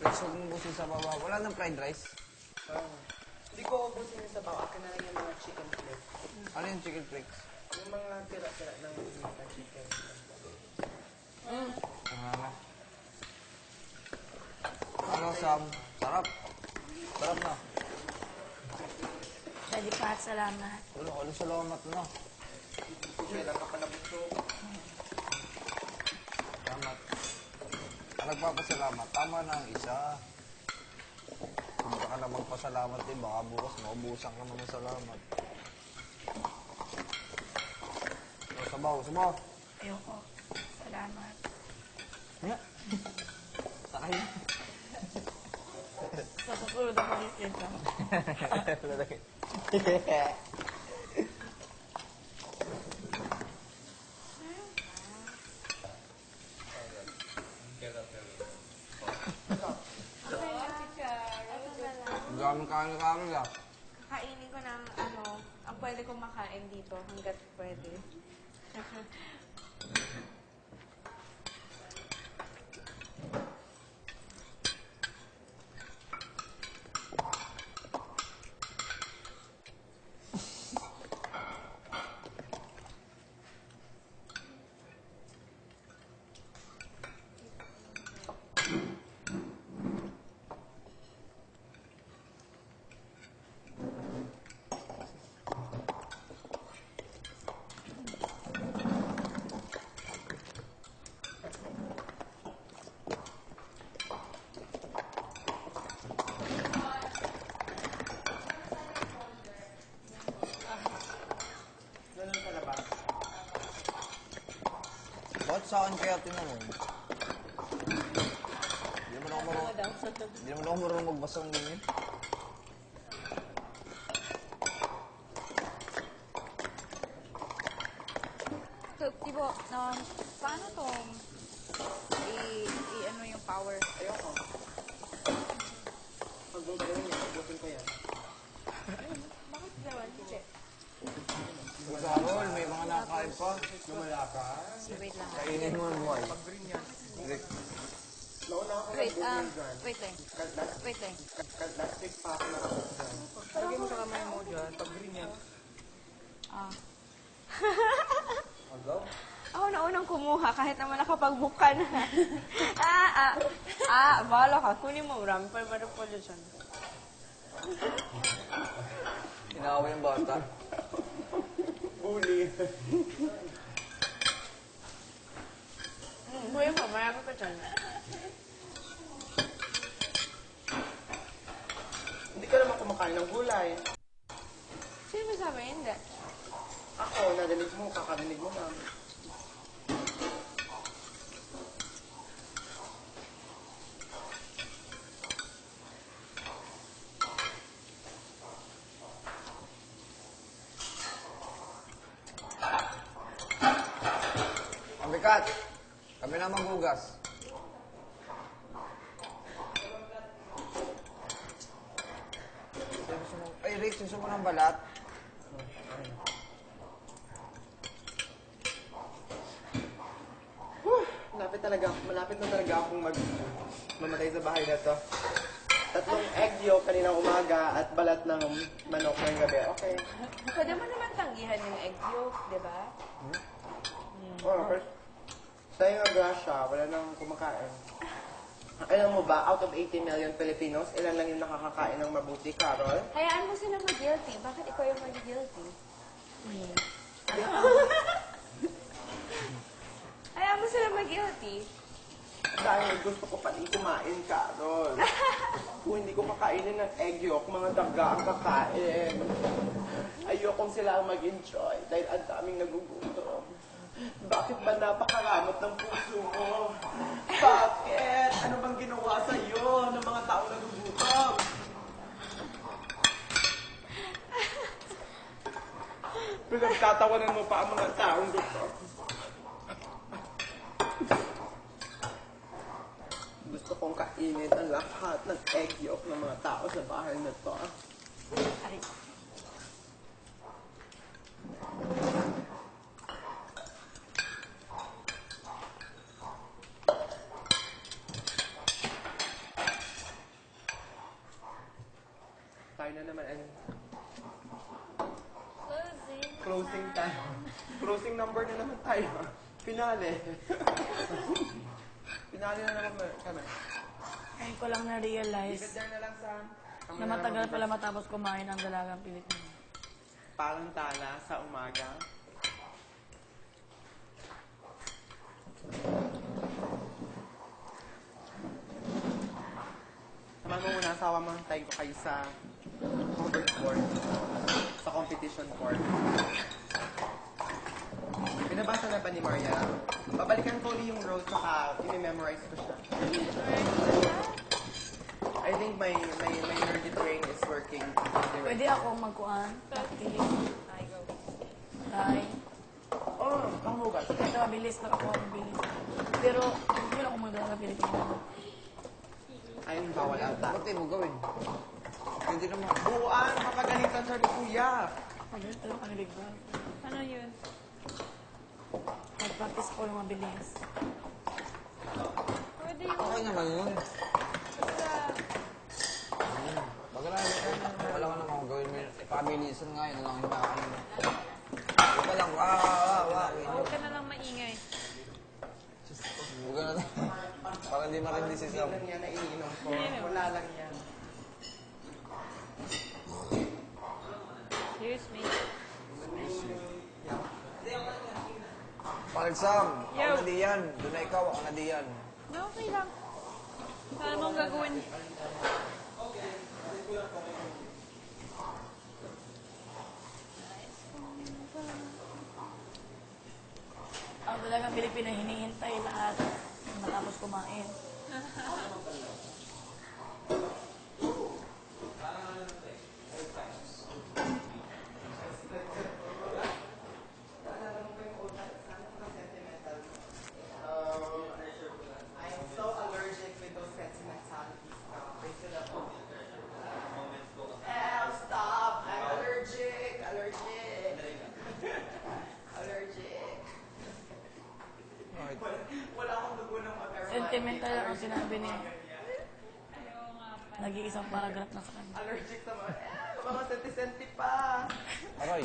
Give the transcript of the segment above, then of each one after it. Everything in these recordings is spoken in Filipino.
Tapos huwag mong busin sa baba. Wala nang fried rice. Hindi ko ubusin yung sabaw. Akin na lang yung mga chicken flakes. Ano yung chicken flakes? Yung mga tira-tira ng chicken. Ano, Sam? Sarap. Sarap na. Pwede pa at salamat. Ano salamat na. Kailan ka pa nabusog. Salamat. Ang nagpapasalamat, tama na ang isa. Kung ka na magpasalamat din, baka bukas maubusan ka naman salamat. Sabaw, sabaw. Ayoko. Salamat. Nga. Sakay. Sa susunod ako dito. Lalaki. Ang daming kain-kain lang. Kainin ko ng ano, ang pwede kong makain dito hanggat pwede. Ganun sa labas. Bakit sa akin kaya tinanong? Hindi naman ako marunong magbasa ng ganyan. So, tipo, paano to i-ano yung power? Ayoko. Pag mong gawin niya, ubusin ko yan. Bakit naman, Chiche? Carol, may mga nakain pa. Lumala ka. Wait lang. Kainin mo ang buhay. Pag-green yan. Nauna ako Wait, nag-google dyan. wait lang. Wait lang. Last week pa ako nakapos dyan. Lagay mo sa kamay mo dyan. Pag-green yan. Agaw? Ako na unang kumuha kahit naman nakapag-book ka na. Bahala ka. Kunin mo. Marami pa ba po dyan? Inaaway yung bata. Uli. Kuya mo, marami pa dyan. Hindi ka naman kumakain ng gulay. Sino ba sabi? Hindi. Ako, narinig mo, kakarinig mo na. Mabigat! Kami na maghugas. Ay, Rick, suso mo ng balat. Malapit na talaga akong mamatay sa bahay na to. 3 egg yolk kaninang umaga at balat ng manok ngayong gabi. Okay. Pwede mo naman tanggihan yung egg yolk, di ba? First, sa'yo nga grasya, wala nang kumakain. Alam mo ba, out of 80 million Filipinos, ilan lang yung nakakakain ng mabuti, Carol? Hayaan mo sila mag-guilty. Bakit ikaw yung mag-guilty? Hayaan mo sila mag-guilty. Dahil gusto ko pa rin kumain, Carol. Kung hindi ko kakainin ng egg yolk, mga daga ang kakain. Ayokong sila ang mag-enjoy dahil ang daming nagugutom. Bakit ba napakaramot ng puso mo? Bakit? Ano bang ginawa sa'yo ng mga tao nagugutom? Pinagtatawanan mo pa ang mga taong gutom. Gusto kong kainin ang lahat ng egg yolk ng mga tao sa bahay na to. Ay. na naman. And Closing. closing time. Closing number na naman tayo. Finale. Finale na naman kami. Ngayon ko lang na-realize Leave it there na lang sa... na matagal pala matapos kumain ang dalagang Pilipino. Parang tala sa umaga. Naman mo muna, asawa mo, tayo ko kayo sa covered court. Sa competition court. Binabasa na ba ni Maria? Babalikan ko ulit yung road saka i-memorize ko siya. I think my nerdy brain is working. Pwede ako magkuhan. Practice. I go. Try. Oh, ang hugas. Ito, mabilis lang ako. Mabilis. Pero, hindi mo lang ako magdala Pilipino. Ayun, bawal ata. Bakit mo gawin? Hindi naman. Buuan, makagalitan siya ni Kuya. Mabilis talaga ang ligban. Ano yun? Mag-practice ko lang mabilis. Pwede yung Okay naman yun. Wala ka naman gawin mo. Pabilisan nga yun lang hinakaan mo. Ito lang. huwag ka na lang maingay. Huwag ka na. Para hindi marindi si Sam. Hindi lang yan na iniinom ko. Wala lang yan. Excuse me. Palag Sam, Yo. ako na diyan. Doon na ikaw, ako na diyan. No, okay lang. Paano mong gagawin? Ang dalagang Pilipino, hinihintay lahat matapos kumain. I'm so allergic with those sentimentalities now. Stop! I'm allergic! Allergic! Allergic! Wala akong dugo ng mag-aromatic. Sentimental lang ang sinabi niya. Nag-iisang paragraph na sa kanya. Allergic sa mga senti-senti pa. Aray.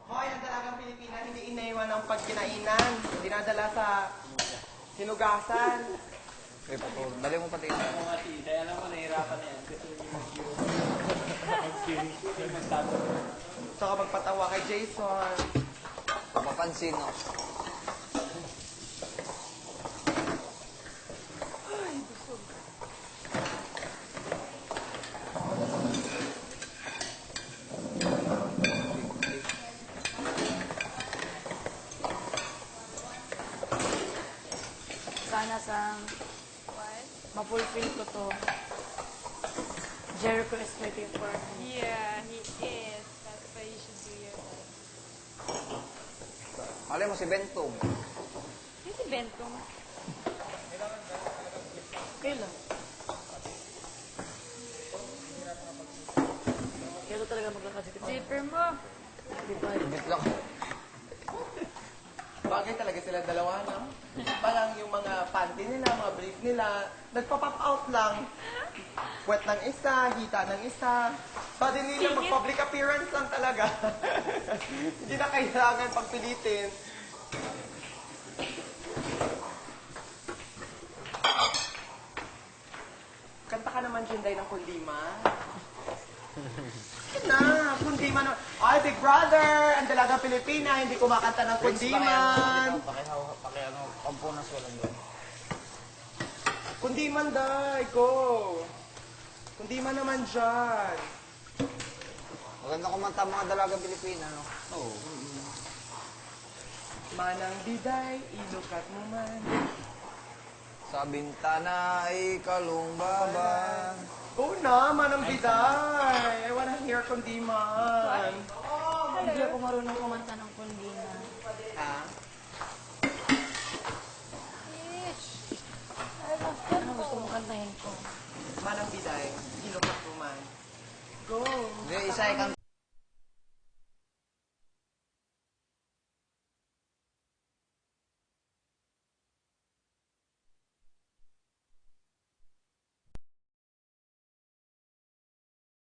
Hoy, ang dalagang Pilipina hindi inaiwan ng pagkinainan. Dinadala sa hinugasan. Okay, pato. Dali mo pati. Kaya naman nahihirapan na yan. Kasi Saka magpatawa kay Jason. Papansin, no? Sana sa mapulfill ko to. Jericho is waiting for me. Yeah, he is. That's why you should do your best. Malay mo si Bentong. Yung si Bentong. Okay lang. Kaya ko talaga magkakasiti pa. Zipper mo. Di ba? Bit lang. Bagay talaga sila dalawa, no? Parang yung mga panty nila, mga brief nila, nagpa-pop out lang. Puwet ng isa, hita ng isa. Pwede nila mag-public appearance lang talaga. Hindi na kailangan pagpilitin. Kanta ka naman, Jinday, ng Kundima. Na, Kundima na. Ay, Big Brother! Ang dalaga Pilipina, hindi kumakanta ng Kundiman. Pakiano, kampunas walang doon. Kundiman, day, go! Kundiman naman dyan. Maganda kumanta ang mga dalagang Pilipina, no? Oo. Manang biday, ilukat mo man. Sa bintana ay kalumbaba. Oo na, manang biday. I wanna hear Kundiman. Hindi ako marunong kumanta ng kundina. Ha? Ano gusto mo kantahin ko? Manang biday, ilukat mo man. Go! Hindi, isa ikang